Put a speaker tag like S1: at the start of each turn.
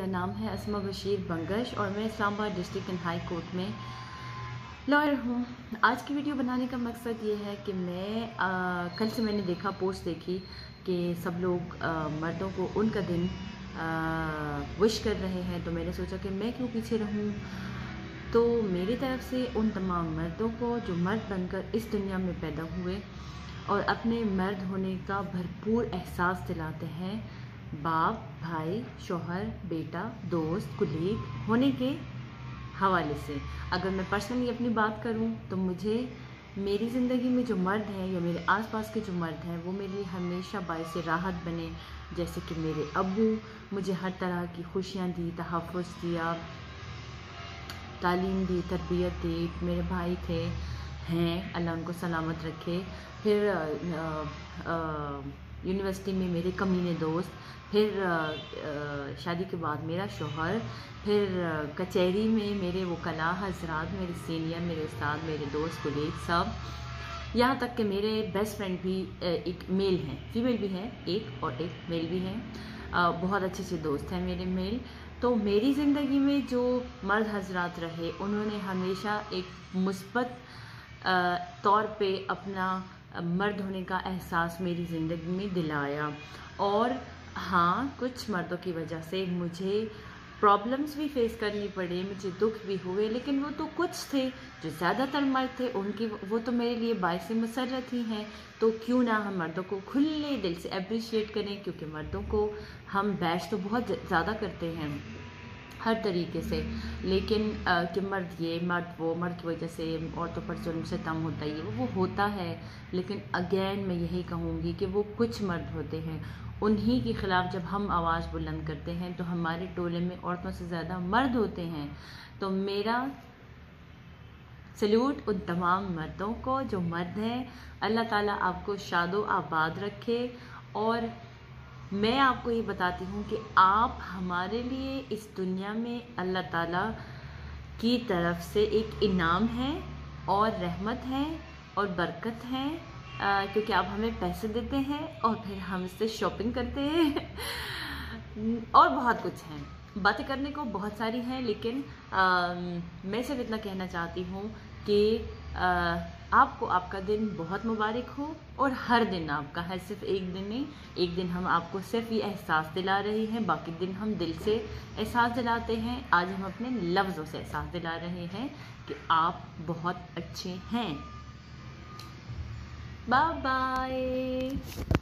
S1: नाम है असमा बशीर बंगश और मैं Islamabad district and high court में लॉयर हूँ। आज की वीडियो बनाने का मकसद ये है कि मैं कल से मैंने देखा पोस्ट देखी कि सब लोग मर्दों को उनका दिन विश कर रहे हैं, तो मैंने सोचा कि मैं क्यों पीछे रहूँ। तो मेरी तरफ से उन तमाम मर्दों को जो मर्द बनकर इस दुनिया में पैदा हुए और अपने मर्द होने का भरपूर एहसास दिलाते हैं, बाप, भाई, शौहर, बेटा, दोस्त, कुलीग होने के हवाले से। अगर मैं पर्सनली अपनी बात करूं तो मुझे मेरी ज़िंदगी में जो मर्द हैं या मेरे आसपास के जो मर्द हैं वो मेरे लिए हमेशा बाइस राहत बने। जैसे कि मेरे अब्बू मुझे हर तरह की खुशियां दी, तहफ़्फ़ुज़ दिया, तालीम दी, तरबियत दी। मेरे भाई थे, हैं, अल्लाह उनको सलामत रखे। फिर यूनिवर्सिटी में मेरे कमीने दोस्त, फिर शादी के बाद मेरा शौहर, फिर कचहरी में मेरे वकला हज़रात, मेरे सीनियर, मेरे उस्ताद, मेरे दोस्त, कुलीग सब। यहाँ तक कि मेरे बेस्ट फ्रेंड भी एक मेल हैं, फीमेल भी हैं एक और एक मेल भी हैं। बहुत अच्छे अच्छे दोस्त हैं मेरे मेल। तो मेरी ज़िंदगी में जो मर्द हज़रात रहे उन्होंने हमेशा एक मुस्बत तौर पे अपना मर्द होने का एहसास मेरी ज़िंदगी में दिलाया। और हाँ, कुछ मर्दों की वजह से मुझे प्रॉब्लम्स भी फेस करनी पड़ी, मुझे दुख भी हुए, लेकिन वो तो कुछ थे। जो ज़्यादातर मर्द थे उनकी वो तो मेरे लिए बाइस मसरत ही हैं। तो क्यों ना हम मर्दों को खुले दिल से अप्रिशिएट करें, क्योंकि मर्दों को हम बैश तो बहुत ज़्यादा करते हैं हर तरीके से, लेकिन कि मर्द ये मर्द वो, मर्द की वजह से औरतों पर जुल्म सितम होता ही वो होता है। लेकिन अगेन मैं यही कहूँगी कि वो कुछ मर्द होते हैं, उन्हीं के ख़िलाफ़ जब हम आवाज़ बुलंद करते हैं तो हमारे टोले में औरतों से ज़्यादा मर्द होते हैं। तो मेरा सल्यूट उन तमाम मर्दों को जो मर्द हैं। अल्लाह ताला आपको शादो आबाद रखे। और मैं आपको ये बताती हूँ कि आप हमारे लिए इस दुनिया में अल्लाह ताला की तरफ से एक इनाम है और रहमत है और बरकत है, क्योंकि आप हमें पैसे देते हैं और फिर हम इससे शॉपिंग करते हैं और बहुत कुछ हैं। बातें करने को बहुत सारी हैं, लेकिन मैं सिर्फ इतना कहना चाहती हूँ कि आपको आपका दिन बहुत मुबारक हो। और हर दिन आपका है, सिर्फ एक दिन नहीं। एक दिन हम आपको सिर्फ ये एहसास दिला रहे हैं, बाकी दिन हम दिल से एहसास दिलाते हैं। आज हम अपने लफ्ज़ों से एहसास दिला रहे हैं कि आप बहुत अच्छे हैं। Bye bye.